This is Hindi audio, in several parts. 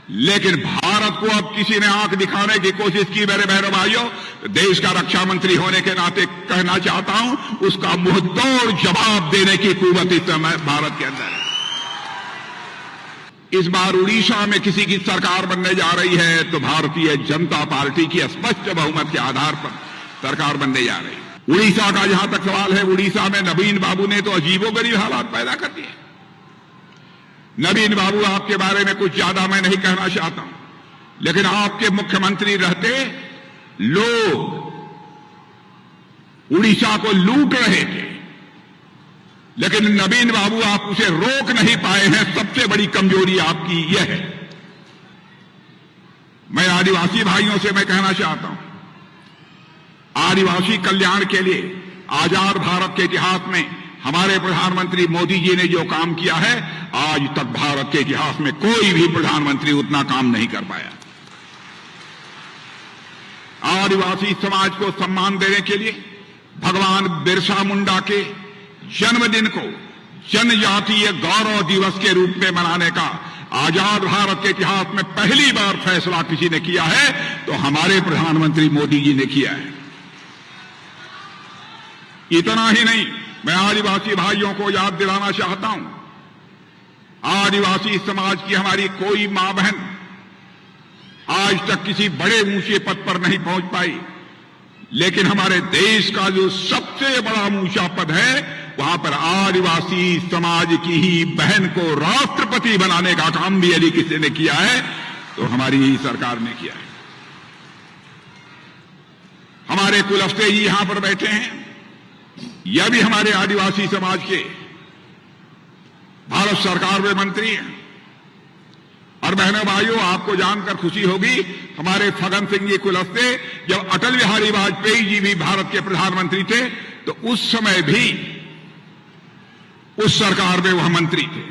लेकिन भारत को अब किसी ने आंख दिखाने की कोशिश की मेरे बहनों भाइयों, देश का रक्षा मंत्री होने के नाते कहना चाहता हूं, उसका मुंहतोड़ जवाब देने की कुव्वत इस समय भारत के अंदर है। इस बार उड़ीसा में किसी की सरकार बनने जा रही है तो भारतीय जनता पार्टी की स्पष्ट बहुमत के आधार पर सरकार बनने जा रही है। उड़ीसा का जहां तक सवाल है, उड़ीसा में नवीन बाबू ने तो अजीबोगरीब हालात पैदा कर दिए। नवीन बाबू, आपके बारे में कुछ ज्यादा मैं नहीं कहना चाहता हूं, लेकिन आपके मुख्यमंत्री रहते लोग उड़ीसा को लूट रहे थे, लेकिन नवीन बाबू आप उसे रोक नहीं पाए हैं। सबसे बड़ी कमजोरी आपकी यह है। मैं आदिवासी भाइयों से मैं कहना चाहता हूं, आदिवासी कल्याण के लिए आजाद भारत के इतिहास में हमारे प्रधानमंत्री मोदी जी ने जो काम किया है, आज तक भारत के इतिहास में कोई भी प्रधानमंत्री उतना काम नहीं कर पाया। आदिवासी समाज को सम्मान देने के लिए भगवान बिरसा मुंडा के जन्मदिन को जनजातीय गौरव दिवस के रूप में मनाने का आजाद भारत के इतिहास में पहली बार फैसला किसी ने किया है तो हमारे प्रधानमंत्री मोदी जी ने किया है। इतना ही नहीं, मैं आदिवासी भाइयों को याद दिलाना चाहता हूं, आदिवासी समाज की हमारी कोई मां बहन आज तक किसी बड़े ऊंचे पद पर नहीं पहुंच पाई, लेकिन हमारे देश का जो सबसे बड़ा ऊंचा पद है, वहां पर आदिवासी समाज की ही बहन को राष्ट्रपति बनाने का काम भी यदि किसी ने किया है तो हमारी ही सरकार ने किया है। हमारे कुलस्ते जी यहां पर बैठे हैं, यह भी हमारे आदिवासी समाज के भारत सरकार में मंत्री हैं। और बहनों भाइयों, आपको जानकर खुशी होगी, हमारे फगन सिंह जी कुलस्ते जब अटल बिहारी वाजपेयी जी भी भारत के प्रधानमंत्री थे तो उस समय भी उस सरकार में वह मंत्री थे।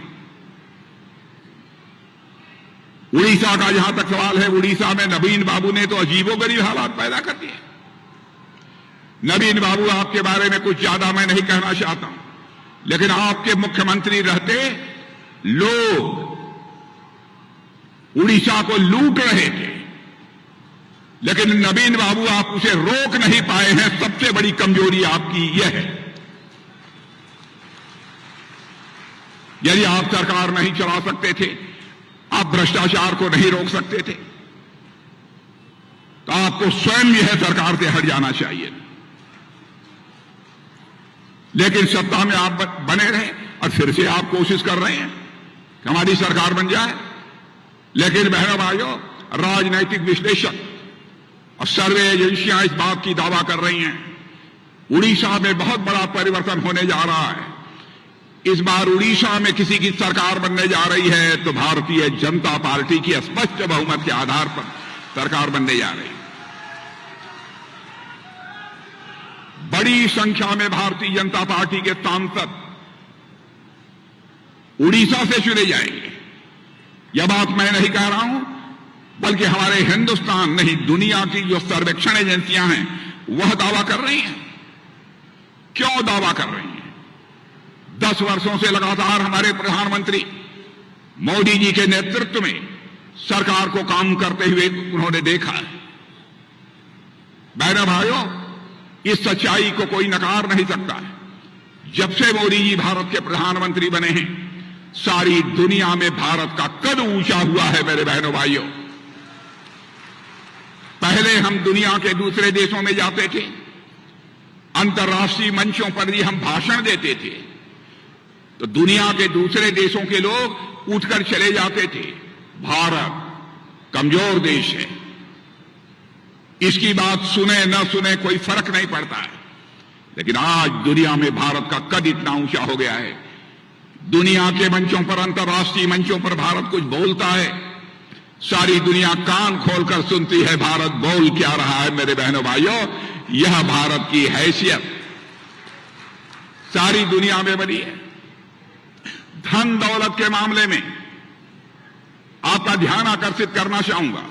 उड़ीसा का जहां तक सवाल है, उड़ीसा में नवीन बाबू ने तो अजीबोगरीब हालात पैदा कर दिए। नवीन बाबू, आपके बारे में कुछ ज्यादा मैं नहीं कहना चाहता हूं, लेकिन आपके मुख्यमंत्री रहते लोग उड़ीसा को लूट रहे थे, लेकिन नवीन बाबू आप उसे रोक नहीं पाए हैं। सबसे बड़ी कमजोरी आपकी यह है। यदि आप सरकार नहीं चला सकते थे, आप भ्रष्टाचार को नहीं रोक सकते थे, तो आपको स्वयं यह सरकार से हट जाना चाहिए। लेकिन सत्ता में आप बने रहे और फिर से आप कोशिश कर रहे हैं कि हमारी सरकार बन जाए। लेकिन बहनों भाइयों, राजनैतिक विश्लेषक और सर्वे एजेंसियां इस बात की दावा कर रही हैं, उड़ीसा में बहुत बड़ा परिवर्तन होने जा रहा है। इस बार उड़ीसा में किसी की सरकार बनने जा रही है तो भारतीय जनता पार्टी की स्पष्ट बहुमत के आधार पर सरकार बनने जा रही है। बड़ी संख्या में भारतीय जनता पार्टी के सांसद उड़ीसा से चुने जाएंगे। यह बात मैं नहीं कह रहा हूं, बल्कि हमारे हिंदुस्तान नहीं, दुनिया की जो सर्वेक्षण एजेंसियां हैं वह दावा कर रही हैं। क्यों दावा कर रही हैं? 10 वर्षों से लगातार हमारे प्रधानमंत्री मोदी जी के नेतृत्व में सरकार को काम करते हुए उन्होंने देखा है। बहनों भाइयों, इस सच्चाई को कोई नकार नहीं सकता है। जब से मोदी जी भारत के प्रधानमंत्री बने हैं, सारी दुनिया में भारत का कद ऊंचा हुआ है। मेरे बहनों भाइयों, पहले हम दुनिया के दूसरे देशों में जाते थे, अंतर्राष्ट्रीय मंचों पर भी हम भाषण देते थे, तो दुनिया के दूसरे देशों के लोग उठकर चले जाते थे, भारत कमजोर देश है, इसकी बात सुने न सुने कोई फर्क नहीं पड़ता है। लेकिन आज दुनिया में भारत का कद इतना ऊंचा हो गया है, दुनिया के मंचों पर, अंतर्राष्ट्रीय मंचों पर भारत कुछ बोलता है, सारी दुनिया कान खोलकर सुनती है भारत बोल क्या रहा है। मेरे बहनों भाइयों, यह भारत की हैसियत सारी दुनिया में बनी है। धन दौलत के मामले में आपका ध्यान आकर्षित करना चाहूंगा।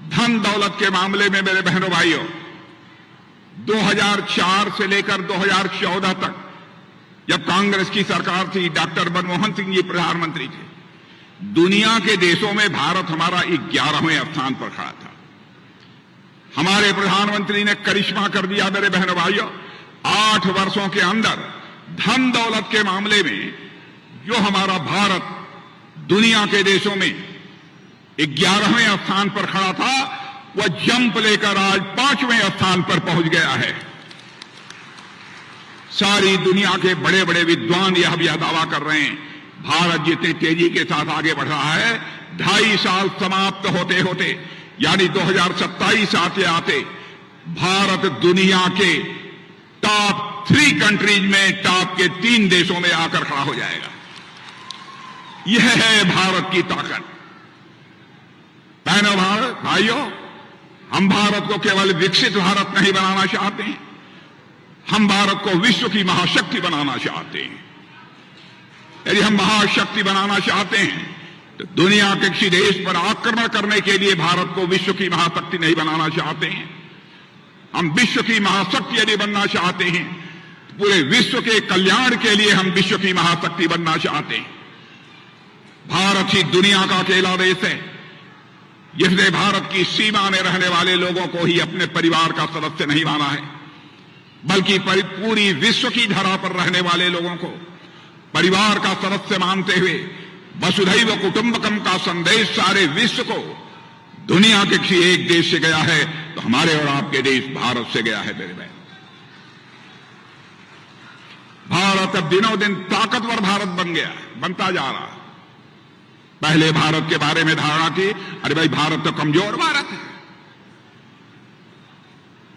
धन दौलत के मामले में मेरे बहनों भाइयों, 2004 से लेकर 2014 तक जब कांग्रेस की सरकार थी, डॉक्टर मनमोहन सिंह जी प्रधानमंत्री थे, दुनिया के देशों में भारत हमारा 11वें स्थान पर खड़ा था। हमारे प्रधानमंत्री ने करिश्मा कर दिया मेरे बहनों भाइयों। 8 वर्षों के अंदर धन दौलत के मामले में जो हमारा भारत दुनिया के देशों में 11वें स्थान पर खड़ा था, वह जंप लेकर आज 5वें स्थान पर पहुंच गया है। सारी दुनिया के बड़े बड़े विद्वान यह भी दावा कर रहे हैं, भारत जितनी तेजी के साथ आगे बढ़ रहा है, 2.5 साल समाप्त होते होते यानी 2027 आते आते भारत दुनिया के टॉप 3 कंट्रीज में टॉप के 3 देशों में आकर खड़ा हो जाएगा। यह है भारत की ताकत। बहनों भाइयों, हम भारत को केवल विकसित भारत नहीं बनाना चाहते हैं, हम भारत को विश्व की महाशक्ति बनाना चाहते हैं। यदि हम महाशक्ति बनाना चाहते हैं तो दुनिया के किसी देश पर आक्रमण करने के लिए भारत को विश्व की महाशक्ति नहीं बनाना चाहते हैं। हम विश्व की महाशक्ति यदि बनना चाहते हैं तो पूरे विश्व के कल्याण के लिए हम विश्व की महाशक्ति बनना चाहते हैं। भारत ही दुनिया का अकेला देश है जिसने भारत की सीमा में रहने वाले लोगों को ही अपने परिवार का सदस्य नहीं माना है, बल्कि पूरी विश्व की धरा पर रहने वाले लोगों को परिवार का सदस्य मानते हुए वसुधैव कुटुंबकम का संदेश सारे विश्व को दुनिया के किसी एक देश से गया है तो हमारे और आपके देश भारत से गया है। मेरे बहन, भारत अब दिनों दिन ताकतवर भारत बनता जा रहा है। पहले भारत के बारे में धारणा थी, अरे भाई भारत तो कमजोर भारत है,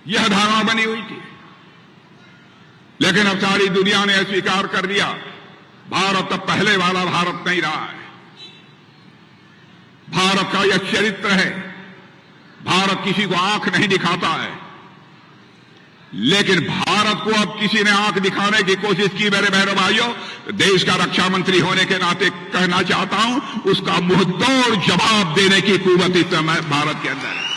यह धारणा बनी हुई थी। लेकिन अब सारी दुनिया ने स्वीकार कर लिया, भारत अब पहले वाला भारत नहीं रहा है। भारत का यह चरित्र है, भारत किसी को आंख नहीं दिखाता है, लेकिन भारत को अब किसी ने आंख दिखाने की कोशिश की मेरे बहनों भाइयों, देश का रक्षा मंत्री होने के नाते कहना चाहता हूं, उसका मुंहतोड़ जवाब देने की कुव्वत इस समय भारत के अंदर है।